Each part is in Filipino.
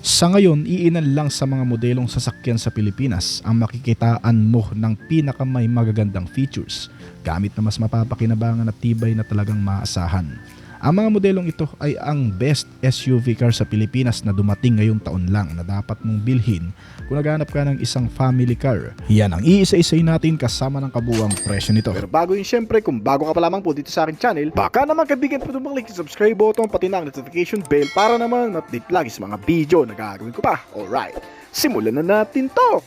Sa ngayon, iilan lang sa mga modelong sasakyan sa Pilipinas ang makikitaan mo ng pinakamay magagandang features gamit na mas mapapakinabangan at tibay na talagang maasahan. Ang mga modelong ito ay ang best SUV car sa Pilipinas na dumating ngayong taon lang na dapat mong bilhin kung naghanap ka ng isang family car. Yan ang iisa-isay natin kasama ng kabuuang presyo nito. Pero bago yun, syempre, kung bago ka pa lamang po dito sa aking channel, baka naman kaibigan po tumalik sa subscribe button pati na ang notification bell para naman update lagi sa mga video na gagawin ko pa. Alright, simulan na natin to!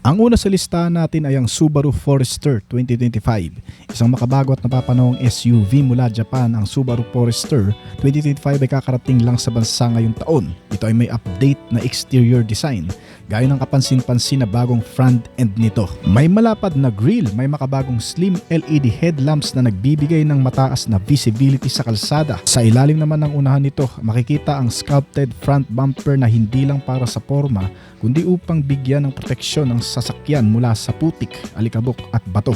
Ang una sa listahan natin ay ang Subaru Forester 2025. Isang makabago at napapanahong SUV mula Japan. Ang Subaru Forester 2025 ay kakarating lang sa bansa ngayong taon. Ito ay may update na exterior design, gaya ng kapansin-pansin na bagong front end nito. May malapad na grille, may makabagong slim LED headlamps na nagbibigay ng mataas na visibility sa kalsada. Sa ilalim naman ng unahan nito, makikita ang sculpted front bumper na hindi lang para sa forma, kundi upang bigyan ng proteksyon ng sasakyan mula sa putik, alikabok at bato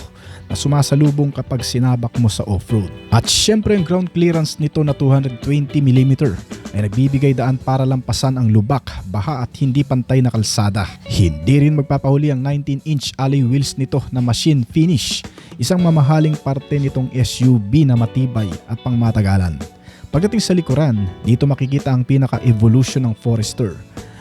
na sumasalubong kapag sinabak mo sa off-road. At syempre ang ground clearance nito na 220mm ay nagbibigay daan para lampasan ang lubak, baha at hindi pantay na kalsada. Hindi rin magpapahuli ang 19-inch alloy wheels nito na machine finish, isang mamahaling parte nitong SUV na matibay at pangmatagalan. Pagdating sa likuran, dito makikita ang pinaka-evolution ng Forester.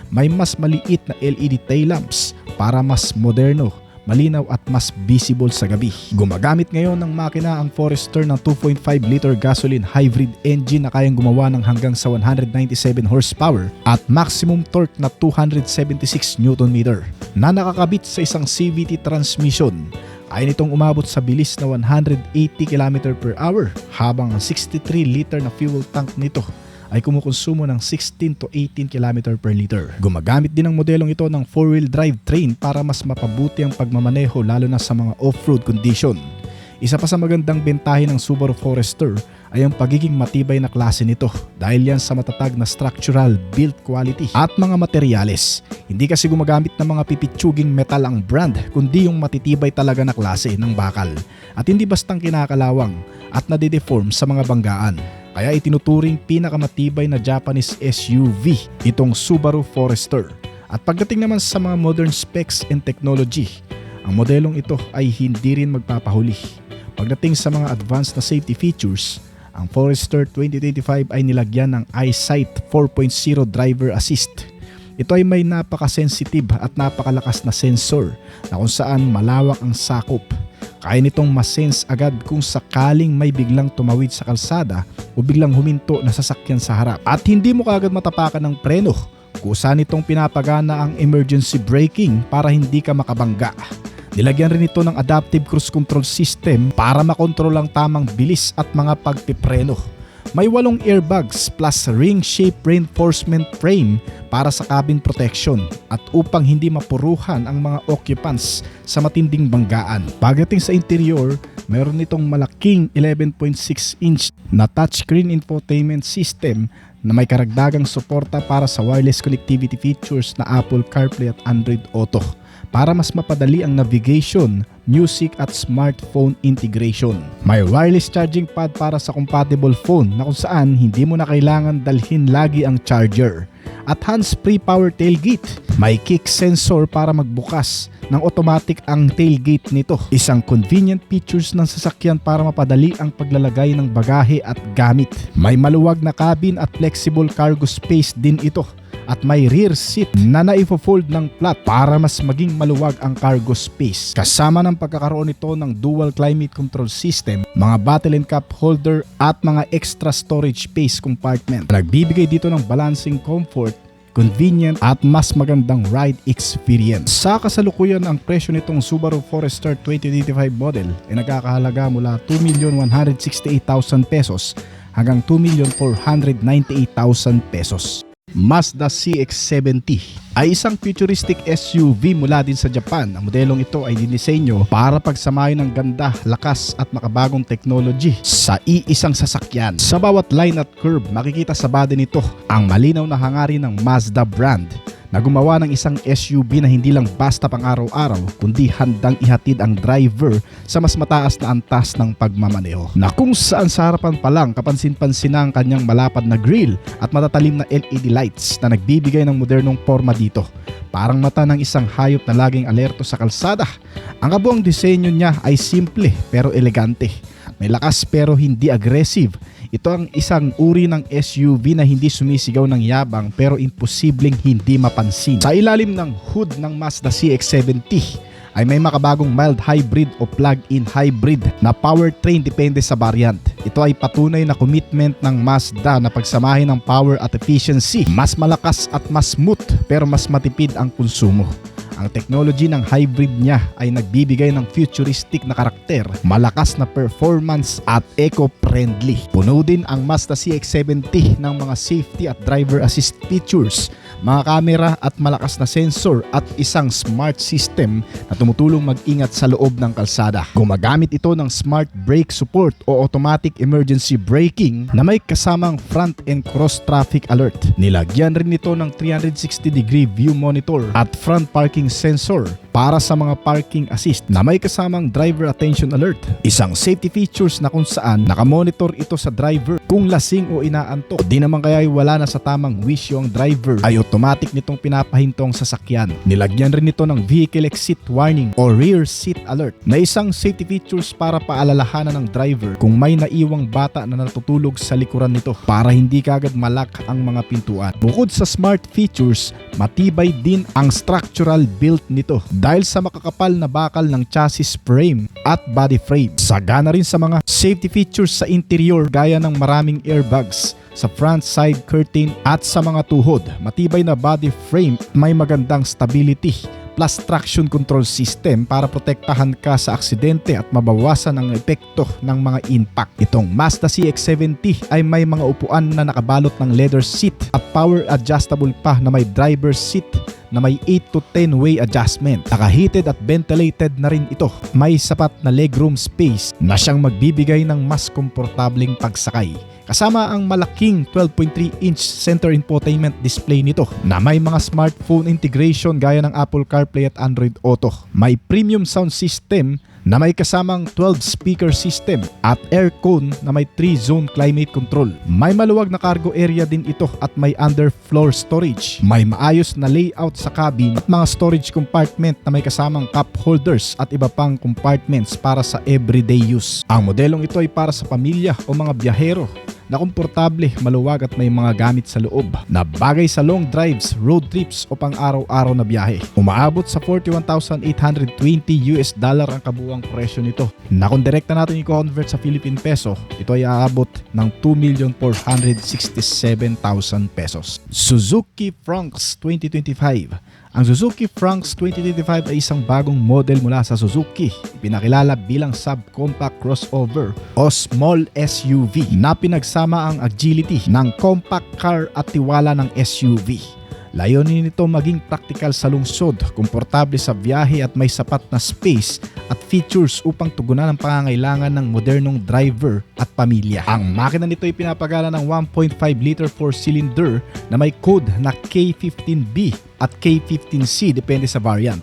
May mas maliit na LED tail lamps para mas moderno, malinaw at mas visible sa gabi. Gumagamit ngayon ng makina ang Forester ng 2.5 liter gasoline hybrid engine na kayang gumawa ng hanggang sa 197 horsepower at maximum torque na 276 Nm na nakakabit sa isang CVT transmission. Ay nitong umabot sa bilis na 180 km/h habang ang 63 liter na fuel tank nito ay kumukonsumo ng 16 to 18 km/l. Gumagamit din ang modelong ito ng 4-wheel drive train para mas mapabuti ang pagmamaneho lalo na sa mga off-road condition. Isa pa sa magandang bentahe ng Subaru Forester ay ang pagiging matibay na klase nito dahil yan sa matatag na structural build quality at mga materyales. Hindi kasi gumagamit ng mga pipitsuging metal ang brand, kundi yung matitibay talaga na klase ng bakal at hindi bastang kinakalawang at nadideform sa mga banggaan. Kaya itinuturing pinakamatibay na Japanese SUV itong Subaru Forester. At pagdating naman sa mga modern specs and technology, ang modelong ito ay hindi rin magpapahuli. Pagdating sa mga advanced na safety features, ang Forester 2025 ay nilagyan ng EyeSight 4.0 driver assist. Ito ay may napaka-sensitive at napakalakas na sensor na kung saan malawak ang sakop. Kaya nitong masense agad kung sakaling may biglang tumawid sa kalsada o biglang huminto na sasakyan sa harap. At hindi mo kaagad matapakan ng preno, kusa nitong pinapagana ang emergency braking para hindi ka makabangga. Nilagyan rin ito ng adaptive cruise control system para makontrol ang tamang bilis at mga pagpipreno. May 8 airbags plus ring-shaped reinforcement frame para sa cabin protection at upang hindi mapuruhan ang mga occupants sa matinding banggaan. Pagdating sa interior, mayroon itong malaking 11.6-inch na touchscreen infotainment system na may karagdagang suporta para sa wireless connectivity features na Apple CarPlay at Android Auto para mas mapadali ang navigation, music at smartphone integration. May wireless charging pad para sa compatible phone na kung saan hindi mo na kailangan dalhin lagi ang charger. At hands-free power tailgate. May kick sensor para magbukas ng automatic ang tailgate nito. Isang convenient features ng sasakyan para mapadali ang paglalagay ng bagahe at gamit. May maluwag na cabin at flexible cargo space din ito. At may rear seat na naipo-fold ng flat para mas maging maluwag ang cargo space. Kasama ng pagkakaroon nito ng dual climate control system, mga bottle and cup holder at mga extra storage space compartment. Nagbibigay dito ng balancing comfort, convenient at mas magandang ride experience. Sa kasalukuyan, ang presyo nitong Subaru Forester 2025 model ay nagkakahalaga mula 2,168,000 pesos hanggang 2,498,000 pesos. Mazda CX-70 ay isang futuristic SUV mula din sa Japan. Ang modelong ito ay dinisenyo para pagsamahin ng ganda, lakas at makabagong technology sa iisang sasakyan. Sa bawat line at curve, makikita sa body nito ang malinaw na hangarin ng Mazda brand na gumawa ng isang SUV na hindi lang basta pang araw-araw kundi handang ihatid ang driver sa mas mataas na antas ng pagmamaneho, na kung saan sa harapan pa lang kapansin-pansin ang kanyang malapad na grille at matatalim na LED lights na nagbibigay ng modernong forma dito. Parang mata ng isang hayop na laging alerto sa kalsada. Ang kabuang disenyo niya ay simple pero elegante. May lakas pero hindi aggressive. Ito ang isang uri ng SUV na hindi sumisigaw ng yabang pero imposibleng hindi mapansin. Sa ilalim ng hood ng Mazda CX-70 ay may makabagong mild hybrid o plug-in hybrid na powertrain depende sa variant. Ito ay patunay na commitment ng Mazda na pagsamahin ng power at efficiency. Mas malakas at mas smooth pero mas matipid ang konsumo. Ang technology ng hybrid niya ay nagbibigay ng futuristic na karakter, malakas na performance at eco-friendly. Puno din ang Mazda CX-70 ng mga safety at driver assist features, mga kamera at malakas na sensor at isang smart system na tumutulong mag-ingat sa loob ng kalsada. Gumagamit ito ng smart brake support o automatic emergency braking na may kasamang front and cross traffic alert. Nilagyan rin ito ng 360-degree view monitor at front parking sensor para sa mga parking assist na may kasamang driver attention alert. Isang safety features na kung saan nakamonitor ito sa driver kung lasing o inaantok. Di naman kaya ay wala na sa tamang wisyo ang driver ay automatic nitong pinapahinto ang sasakyan. Nilagyan rin ito ng vehicle exit warning o rear seat alert na isang safety features para paalalahanan ng driver kung may naiwang bata na natutulog sa likuran nito para hindi kagad malak ang mga pintuan. Bukod sa smart features, matibay din ang structural built nito dahil sa makakapal na bakal ng chassis frame at body frame. Sagana rin sa mga safety features sa interior gaya ng maraming airbags sa front side curtain at sa mga tuhod. Matibay na body frame, may magandang stability plus traction control system para protektahan ka sa aksidente at mabawasan ang epekto ng mga impact. Itong Mazda CX-70 ay may mga upuan na nakabalot ng leather seat at power adjustable pa na may driver seat na may 8 to 10 way adjustment. Naka-heated at ventilated na rin ito. May sapat na legroom space na siyang magbibigay ng mas komportableng pagsakay. Kasama ang malaking 12.3-inch center infotainment display nito na may mga smartphone integration gaya ng Apple CarPlay at Android Auto. May premium sound system na may kasamang 12-speaker system at aircon na may 3-zone climate control. May maluwag na cargo area din ito at may underfloor storage. May maayos na layout sa cabin at mga storage compartment na may kasamang cup holders at iba pang compartments para sa everyday use. Ang modelong ito ay para sa pamilya o mga biyahero na komportable, maluwag at may mga gamit sa loob na bagay sa long drives, road trips o pang araw-araw na biyahe. Umaabot sa $41,820 ang kabuuang presyo nito. Na kung direkta natin i-convert sa Philippine peso, ito ay aabot ng 2,467,000 pesos. Suzuki Fronx 2025. Ang Suzuki Fronx 2025 ay isang bagong model mula sa Suzuki, pinakilala bilang subcompact crossover o small SUV na pinagsama ang agility ng compact car at tiwala ng SUV. Layunin nito maging praktikal sa lungsod, komportable sa biyahe at may sapat na space at features upang tugunan ang pangangailangan ng modernong driver at pamilya. Ang makina nito ay pinapagana ng 1.5-liter 4-cylinder na may code na K15B at K15C depende sa variant.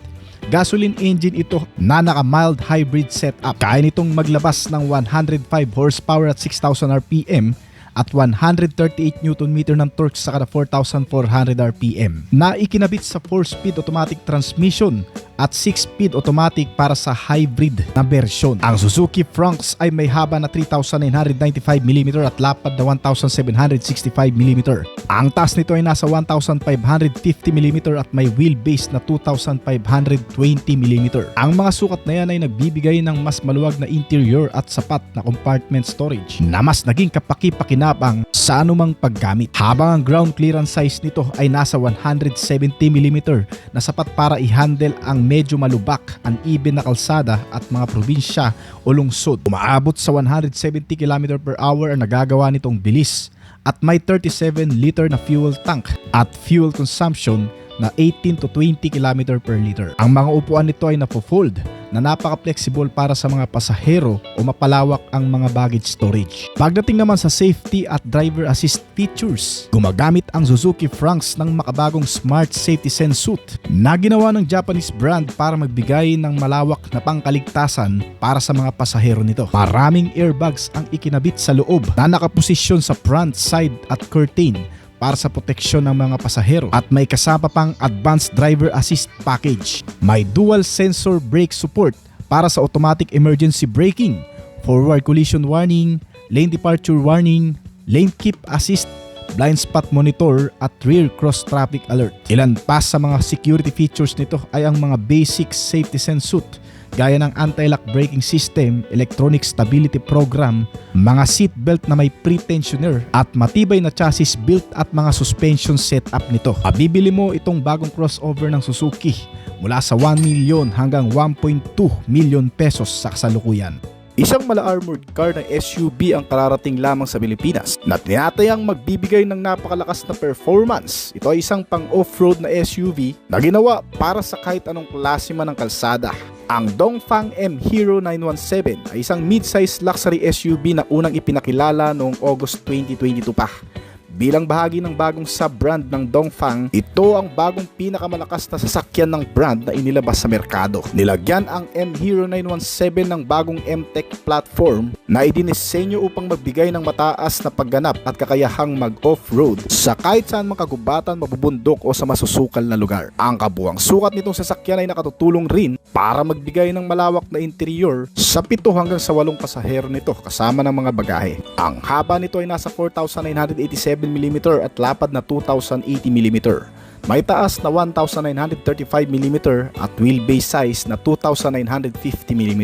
Gasoline engine ito na naka-mild hybrid setup. Kaya nitong maglabas ng 105 horsepower at 6,000 RPM at 138 Nm ng torque sa kada 4,400 RPM na ikinabit sa 4-speed automatic transmission at 6-speed automatic para sa hybrid na bersyon. Ang Suzuki Fronx ay may haba na 3,995mm at lapad na 1,765mm. Ang taas nito ay nasa 1,550mm at may wheelbase na 2,520mm. Ang mga sukat na yan ay nagbibigay ng mas maluwag na interior at sapat na compartment storage na mas naging kapaki-pakinabang sa anumang paggamit. Habang ang ground clearance size nito ay nasa 170mm na sapat para i-handle ang medyo malubak, uneven na kalsada at mga probinsya o lungsod. Umaabot sa 170 km/h ang nagagawa nitong bilis at may 37-liter na fuel tank at fuel consumption na 18 to 20 km per liter. Ang mga upuan nito ay napo-fold na napaka-flexible para sa mga pasahero o mapalawak ang mga baggage storage. Pagdating naman sa safety at driver assist features, gumagamit ang Suzuki Franx ng makabagong Smart Safety Sense suit na ginawa ng Japanese brand para magbigay ng malawak na pangkaligtasan para sa mga pasahero nito. Maraming airbags ang ikinabit sa loob na nakaposisyon sa front, side at curtain para sa proteksyon ng mga pasahero at may kasama pang advanced driver assist package. May dual sensor brake support para sa automatic emergency braking, forward collision warning, lane departure warning, lane keep assist, blind spot monitor at rear cross traffic alert. Ilan pa sa mga security features nito ay ang mga basic safety sense suit gaya ng anti-lock braking system, electronic stability program, mga seatbelt na may pre-tensioner at matibay na chassis built at mga suspension setup nito. Mabibili mo itong bagong crossover ng Suzuki mula sa 1 million hanggang 1.2 million pesos sa kasalukuyan. Isang mala-armored car na SUV ang kararating lamang sa Pilipinas na tinatayang magbibigay ng napakalakas na performance. Ito ay isang pang-off-road na SUV na ginawa para sa kahit anong klase man ng kalsada. Ang Dongfeng M-Hero 917 ay isang mid-size luxury SUV na unang ipinakilala noong August 2022 pa. Bilang bahagi ng bagong sub-brand ng Dongfeng, ito ang bagong pinakamalakas na sasakyan ng brand na inilabas sa merkado. Nilagyan ang M-Hero 917 ng bagong M-Tech platform na idinisenyo upang magbigay ng mataas na pagganap at kakayahang mag-off-road sa kahit saan mang kagubatan, mabubundok o sa masusukal na lugar. Ang kabuuang sukat nitong sasakyan ay nakatutulong rin para magbigay ng malawak na interior sa 7 hanggang sa 8 pasahero nito kasama ng mga bagahe. Ang haba nito ay nasa 4,987 mm at lapad na 2,080 mm. May taas na 1,935 mm at wheelbase size na 2,950 mm.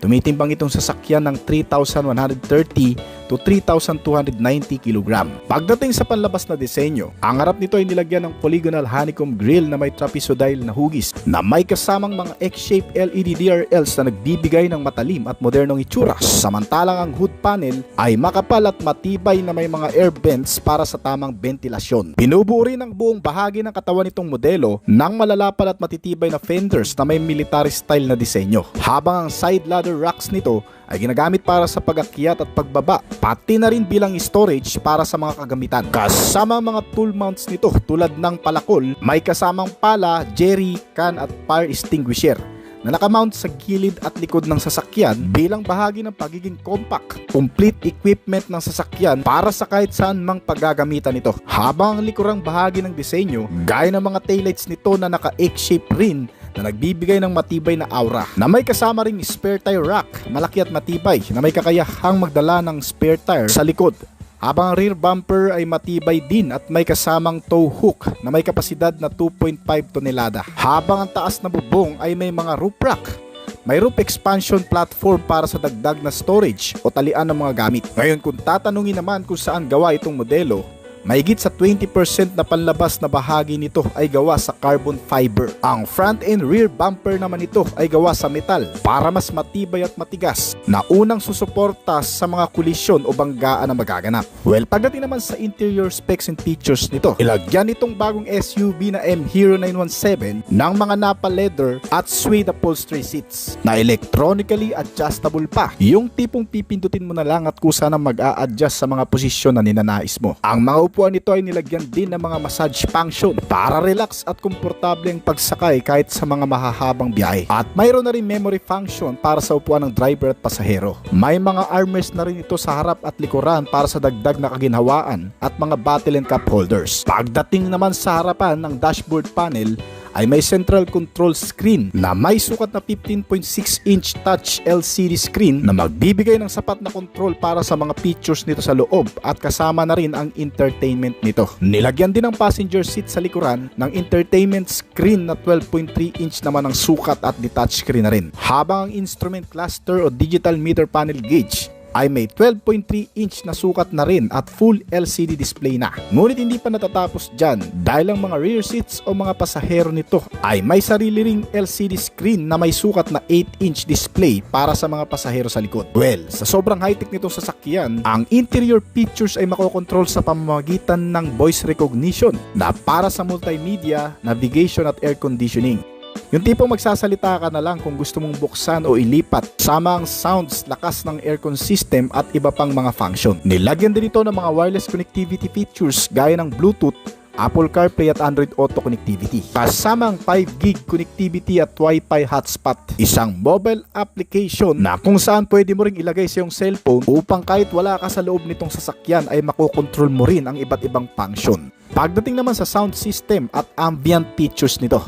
Tumitimbang itong sasakyan ng 3,130 to 3,290 kg. Pagdating sa panlabas na disenyo, ang harap nito ay nilagyan ng polygonal honeycomb grille na may trapezoidal na hugis na may kasamang mga X-shaped LED DRLs na nagbibigay ng matalim at modernong itsura. Samantalang ang hood panel ay makapal at matibay na may mga air vents para sa tamang ventilasyon. Binubuo rin ang buong bahagi ng katawan nitong modelo ng malalapad at matitibay na fenders na may military style na disenyo. Habang ang side ladder racks nito ay ginagamit para sa pag-akyat at pagbaba, pati na rin bilang storage para sa mga kagamitan. Kasama mga tool mounts nito tulad ng palakol, may kasamang pala, jerry can at fire extinguisher na nakamount sa gilid at likod ng sasakyan bilang bahagi ng pagiging compact, complete equipment ng sasakyan para sa kahit saan mang paggagamitan nito. Habang ang likurang bahagi ng disenyo, gaya ng mga taillights nito na naka-X-shape rin na nagbibigay ng matibay na aura, na may kasama ring spare tire rack, malaki at matibay na may kakayahang magdala ng spare tire sa likod. Habang ang rear bumper ay matibay din at may kasamang tow hook na may kapasidad na 2.5 tonelada. Habang ang taas na bubong ay may mga roof rack. May roof expansion platform para sa dagdag na storage o talian ng mga gamit. Ngayon kung tatanungin naman kung saan gawa itong modelo, mahigit sa 20% na panlabas na bahagi nito ay gawa sa carbon fiber. Ang front and rear bumper naman nito ay gawa sa metal para mas matibay at matigas na unang susuporta sa mga kolisyon o banggaan na magaganap. Well, pagdating naman sa interior specs and features nito, ilagyan itong bagong SUV na M-Hero 917 ng mga Nappa leather at suede upholstery seats na electronically adjustable pa. Yung tipong pipindutin mo na lang at kusa na mag-a-adjust sa mga posisyon na ninanais mo. Ang mga upuan nito ay nilagyan din ng mga massage function para relax at komportable ang pagsakay kahit sa mga mahahabang biyahe. At mayroon na rin memory function para sa upuan ng driver at pasahero. May mga armrest na rin ito sa harap at likuran para sa dagdag na kaginhawaan at mga bottle and cup holders. Pagdating naman sa harapan ng dashboard panel, ay may central control screen na may sukat na 15.6-inch touch LCD screen na magbibigay ng sapat na control para sa mga features nito sa loob at kasama na rin ang entertainment nito. Nilagyan din ng passenger seat sa likuran ng entertainment screen na 12.3-inch naman ang sukat at detached screen na rin. Habang ang instrument cluster o digital meter panel gauge ay may 12.3 inch na sukat na rin at full LCD display na. Ngunit hindi pa natatapos dyan dahil ang mga rear seats o mga pasahero nito ay may sarili ring LCD screen na may sukat na 8 inch display para sa mga pasahero sa likod. Well, sa sobrang high-tech nitong sasakyan, ang interior features ay makokontrol sa pamamagitan ng voice recognition na para sa multimedia, navigation at air conditioning. Yung tipong magsasalita ka na lang kung gusto mong buksan o ilipat, sama ang sounds, lakas ng aircon system at iba pang mga function. Nilagyan din ito ng mga wireless connectivity features gaya ng Bluetooth, Apple CarPlay at Android Auto connectivity. Kasama ang 5GB connectivity at Wi-Fi hotspot. Isang mobile application na kung saan pwede mo ring ilagay sa iyong cellphone upang kahit wala ka sa loob nitong sasakyan ay makokontrol mo rin ang iba't ibang function. Pagdating naman sa sound system at ambient features nito,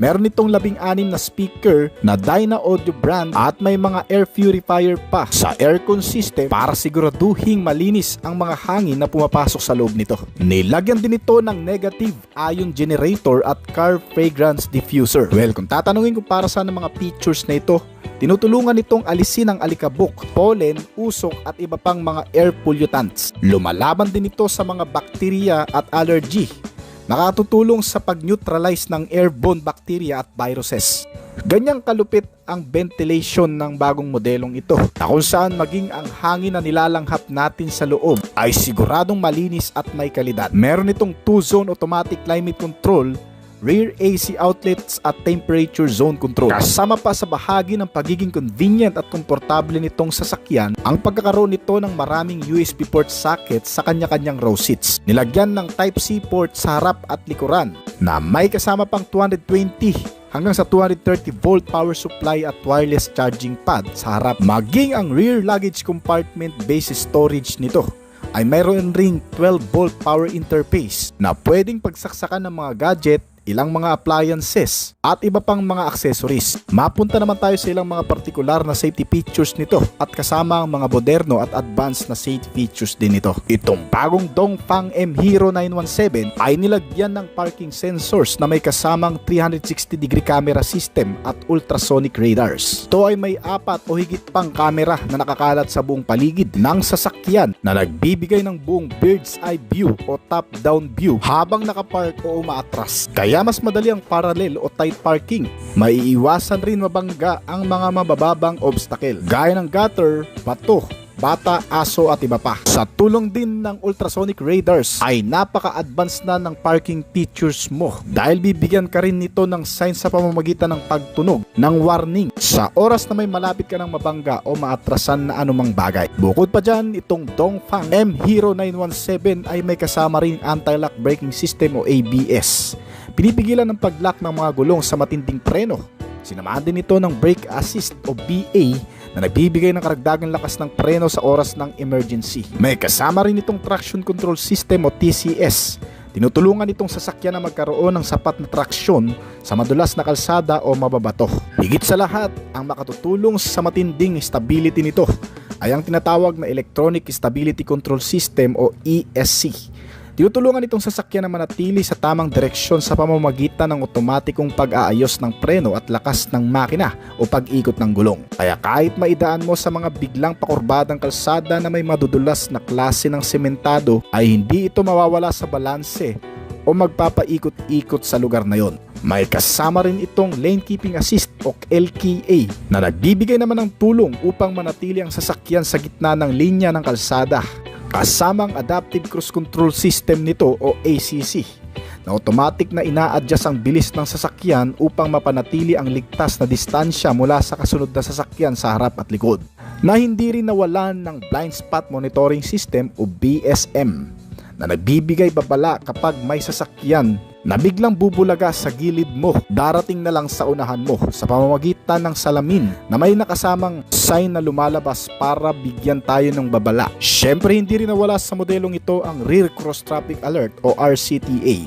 meron itong 16 na speaker na Dyna Audio brand at may mga air purifier pa sa aircon system para siguraduhing malinis ang mga hangin na pumapasok sa loob nito. Nilagyan din ito ng negative ion generator at car fragrance diffuser. Well, kung tatanungin ko para saan ang mga features na ito, tinutulungan itong alisin ang alikabok, pollen, usok at iba pang mga air pollutants. Lumalaban din ito sa mga bakterya at allergy. Nakatutulong sa pag-neutralize ng airborne bacteria at viruses. Ganyang kalupit ang ventilation ng bagong modelong ito na kung saan maging ang hangin na nilalanghap natin sa loob ay siguradong malinis at may kalidad. Meron itong 2-zone automatic climate control, rear AC outlets at temperature zone control. Kasama pa sa bahagi ng pagiging convenient at komportable nitong sasakyan ang pagkakaroon nito ng maraming USB port sockets sa kanya-kanyang row seats. Nilagyan ng Type-C port sa harap at likuran na may kasama pang 220 hanggang sa 230 volt power supply at wireless charging pad sa harap. Maging ang rear luggage compartment base storage nito ay mayroon ring 12 volt power interface na pwedeng pagsaksakan ng mga gadget, ilang mga appliances at iba pang mga accessories. Mapunta naman tayo sa ilang mga partikular na safety features nito at kasama ang mga moderno at advanced na safety features din nito. Itong bagong Dongfeng M Hero 917 ay nilagyan ng parking sensors na may kasamang 360-degree camera system at ultrasonic radars. Ito ay may 4 o higit pang kamera na nakakalat sa buong paligid ng sasakyan na nagbibigay ng buong bird's eye view o top-down view habang nakapark o umaatras. Kaya mas madali ang parallel o tight parking. Maiiwasan rin mabangga ang mga mabababang obstacle gaya ng gutter, bato, bata, aso at iba pa. Sa tulong din ng ultrasonic radars ay napaka-advanced na ng parking features mo dahil bibigyan ka rin nito ng sign sa pamamagitan ng pagtunog ng warning sa oras na may malapit ka ng mabangga o maatrasan na anumang bagay. Bukod pa dyan, itong Dongfeng M Hero 917 ay may kasama rin anti-lock braking system o ABS. Pinipigilan ng pag-lock ng mga gulong sa matinding preno. Sinamahan din ito ng brake assist o BA na nagbibigay ng karagdagang lakas ng preno sa oras ng emergency. May kasama rin itong traction control system o TCS. Tinutulungan itong sasakyan na magkaroon ng sapat na traksyon sa madulas na kalsada o mababato. Higit sa lahat, ang makatutulong sa matinding stability nito ay ang tinatawag na Electronic Stability Control System o ESC. Tinutulungan itong sasakyan na manatili sa tamang direksyon sa pamamagitan ng otomatikong pag-aayos ng preno at lakas ng makina o pag-ikot ng gulong. Kaya kahit maidaan mo sa mga biglang pakurbadang kalsada na may madudulas na klase ng sementado ay hindi ito mawawala sa balanse o magpapaikot-ikot sa lugar na yon. May kasama rin itong Lane Keeping Assist o LKA na nagbibigay naman ng tulong upang manatili ang sasakyan sa gitna ng linya ng kalsada. Kasamang Adaptive Cruise Control System nito o ACC na automatic na ina-adjust ang bilis ng sasakyan upang mapanatili ang ligtas na distansya mula sa kasunod na sasakyan sa harap at likod, na hindi rin nawalan ng Blind Spot Monitoring System o BSM na nagbibigay babala kapag may sasakyan na biglang bubulaga sa gilid mo, darating na lang sa unahan mo sa pamamagitan ng salamin na may nakasamang sign na lumalabas para bigyan tayo ng babala. Syempre hindi rin nawala sa modelong ito ang Rear Cross Traffic Alert o RCTA.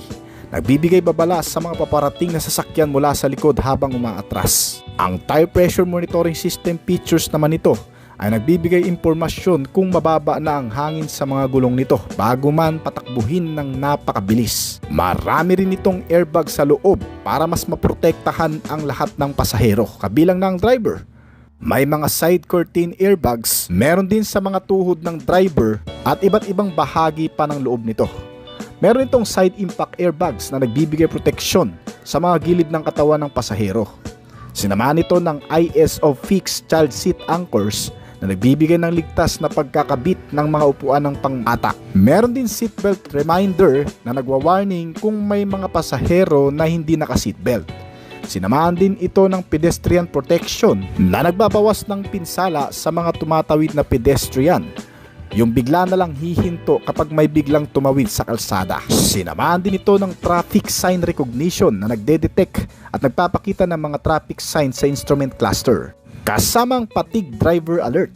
Nagbibigay babala sa mga paparating na sasakyan mula sa likod habang umaatras. Ang Tire Pressure Monitoring System features naman ito ay nagbibigay impormasyon kung mababa na ang hangin sa mga gulong nito bago man patakbuhin ng napakabilis. Marami rin itong airbag sa loob para mas maprotektahan ang lahat ng pasahero kabilang ng driver. May mga side curtain airbags, meron din sa mga tuhod ng driver at iba't ibang bahagi pa ng loob nito. Meron itong side impact airbags na nagbibigay proteksyon sa mga gilid ng katawan ng pasahero. Sinamahan ito ng ISO fixed child seat anchors na nagbibigay ng ligtas na pagkakabit ng mga upuan ng pang-atak. Meron din seatbelt reminder na nagwa-warning kung may mga pasahero na hindi naka-seatbelt. Sinamahan din ito ng pedestrian protection na nagbabawas ng pinsala sa mga tumatawid na pedestrian. Yung bigla na lang hihinto kapag may biglang tumawid sa kalsada. Sinamahan din ito ng traffic sign recognition na nagde-detect at nagpapakita ng mga traffic signs sa instrument cluster. Kasamang fatigue driver alert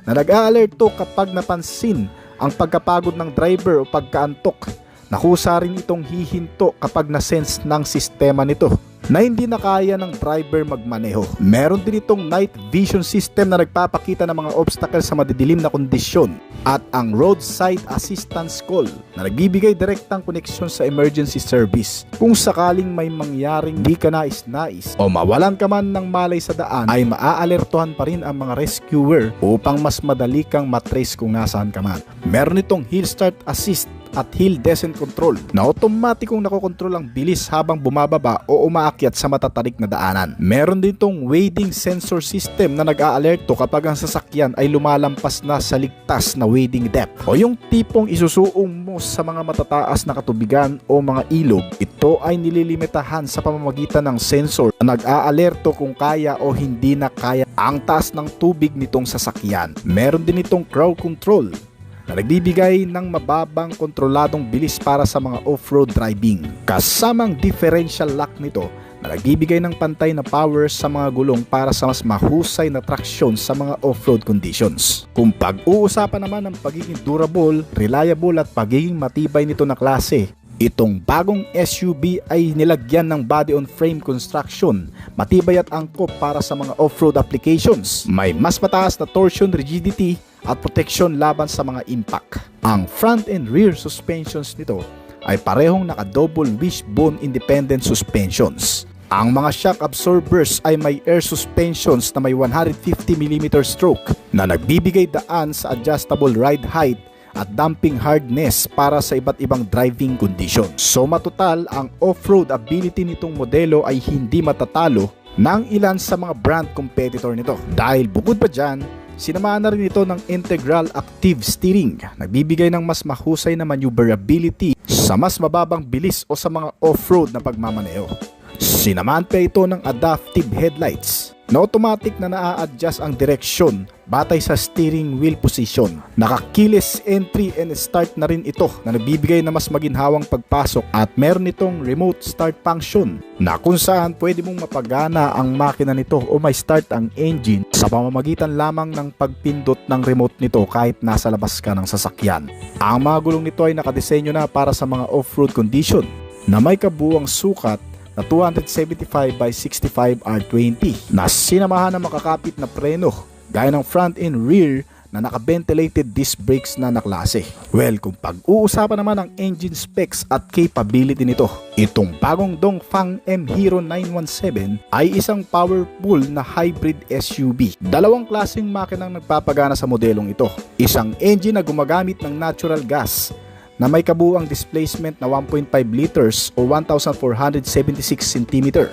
na nag-a-alerto kapag napansin ang pagkapagod ng driver o pagkaantok. Nakusa rin itong hihinto kapag na-sense ng sistema nito na hindi na kaya ng driver magmaneho. Meron din itong night vision system na nagpapakita ng mga obstacles sa madidilim na kondisyon at ang roadside assistance call na nagbibigay direktang koneksyon sa emergency service. Kung sakaling may mangyaring di ka nais-nais o mawalan ka man ng malay sa daan, ay maaalertuhan pa rin ang mga rescuer upang mas madali kang matrace kung nasaan ka man. Meron itong hill start assist at hill descent control na otomatikong nakokontrol ang bilis habang bumababa o umaakyat sa matatarik na daanan. Meron din itong wading sensor system na nag-a-alerto kapag ang sasakyan ay lumalampas na sa ligtas na wading depth o yung tipong isusuong mo sa mga matataas na katubigan o mga ilog. Ito ay nililimitahan sa pamamagitan ng sensor na nag-a-alerto kung kaya o hindi na kaya ang taas ng tubig nitong sasakyan. Meron din itong crowd control na nagbibigay ng mababang kontroladong bilis para sa mga off-road driving. Kasamang differential lock nito na nagbibigay ng pantay na power sa mga gulong para sa mas mahusay na traksyon sa mga off-road conditions. Kung pag-uusapan naman ng pagiging durable, reliable at pagiging matibay nito na klase, itong bagong SUV ay nilagyan ng body-on-frame construction, matibay at angkop para sa mga off-road applications. May mas mataas na torsion rigidity at proteksyon laban sa mga impact. Ang front and rear suspensions nito ay parehong naka-double wishbone independent suspensions. Ang mga shock absorbers ay may air suspensions na may 150mm stroke na nagbibigay daan sa adjustable ride height at damping hardness para sa iba't ibang driving conditions. So matotal, ang off-road ability nitong modelo ay hindi matatalo ng ilan sa mga brand competitor nito. Dahil bukod pa dyan, sinamahan na rin ito ng integral active steering, nagbibigay ng mas mahusay na maneuverability sa mas mababang bilis o sa mga off-road na pagmamaneho. Sinamahan pa ito ng adaptive headlights na automatic na naa-adjust ang direksyon batay sa steering wheel position. Naka-keyless entry and start na rin ito na nagbibigay na mas maginhawang pagpasok at meron itong remote start function na kung saan pwede mong mapagana ang makina nito o may start ang engine sa pamamagitan lamang ng pagpindot ng remote nito kahit nasa labas ka ng sasakyan. Ang mga gulong nito ay nakadesenyo na para sa mga off-road condition na may kabuuang sukat na 275 by 65 R20 na sinamahan ng makakapit na preno gaya ng front and rear na naka-ventilated disc brakes na naklase. Well, kung pag-uusapan naman ang engine specs at capability nito, itong bagong Dongfeng M Hero 917 ay isang powerful na hybrid SUV. Dalawang klaseng makinang nagpapagana sa modelong ito. Isang engine na gumagamit ng natural gas na may kabuuang displacement na 1.5 liters o 1,476 cm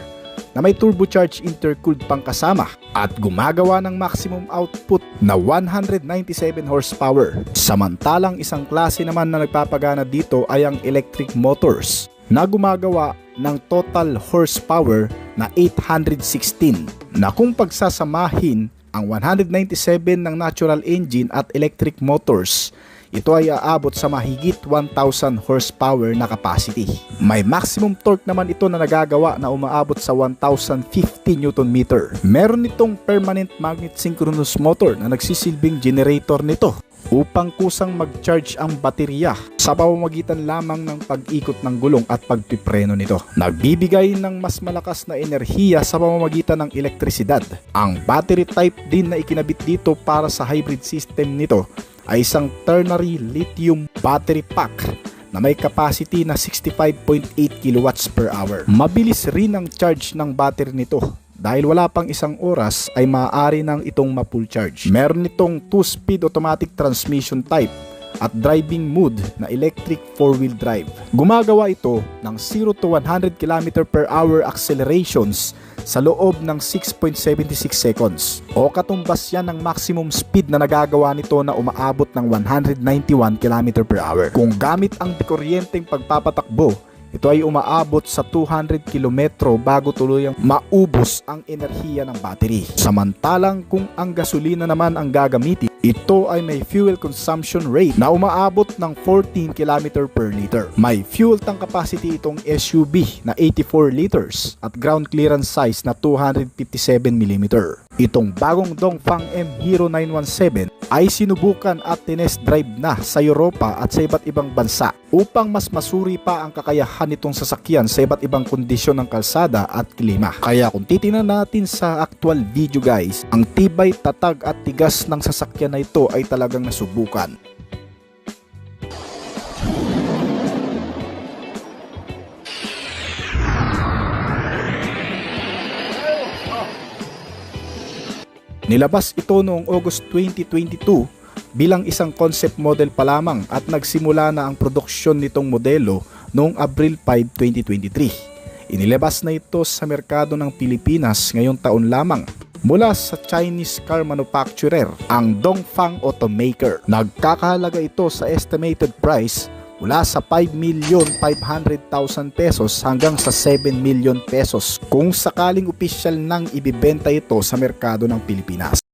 na may turbocharged intercooled pangkasama at gumagawa ng maximum output na 197 horsepower. Samantalang isang klase naman na nagpapagana dito ay ang electric motors na gumagawa ng total horsepower na 816 na kung pagsasamahin ang 197 ng natural engine at electric motors, ito ay aabot sa mahigit 1,000 horsepower na capacity. May maximum torque naman ito na nagagawa na umaabot sa 1,050 Nm. Meron itong permanent magnet synchronous motor na nagsisilbing generator nito upang kusang mag-charge ang baterya sa pamamagitan lamang ng pag-ikot ng gulong at pagpipreno nito. Nagbibigay ng mas malakas na enerhiya sa pamamagitan ng elektrisidad. Ang battery type din na ikinabit dito para sa hybrid system nito ay isang ternary lithium battery pack na may capacity na 65.8 kWh. Mabilis rin ang charge ng battery nito dahil wala pang isang oras ay maaari nang itong ma-full charge. Meron itong 2-speed automatic transmission type at driving mode na electric 4-wheel drive. Gumagawa ito ng 0 to 100 km per hour accelerations sa loob ng 6.76 seconds o katumbas yan ng maximum speed na nagagawa nito na umaabot ng 191 km per hour. Kung gamit ang kuryenteng pagpapatakbo, ito ay umaabot sa 200 km bago tuluyang maubos ang enerhiya ng battery. Samantalang kung ang gasolina naman ang gagamitin, ito ay may fuel consumption rate na umaabot ng 14 km per liter. May fuel tank capacity itong SUV na 84 liters at ground clearance size na 257 mm. Itong bagong Dongfang M Hero 917 ay sinubukan at tinest drive na sa Europa at sa iba't ibang bansa upang mas masuri pa ang kakayahan nitong sasakyan sa iba't ibang kondisyon ng kalsada at klima. Kaya kung titingnan natin sa actual video guys, ang tibay, tatag at tigas ng sasakyan na ito ay talagang nasubukan. Nilabas ito noong August 2022 bilang isang concept model pa lamang at nagsimula na ang produksyon nitong modelo noong Abril 5, 2023. Inilabas na ito sa merkado ng Pilipinas ngayong taon lamang mula sa Chinese car manufacturer, ang Dongfang Automaker. Nagkakahalaga ito sa estimated price mula sa 5,500,000 pesos hanggang sa 7 million pesos kung sakaling opisyal nang ibibenta ito sa merkado ng Pilipinas.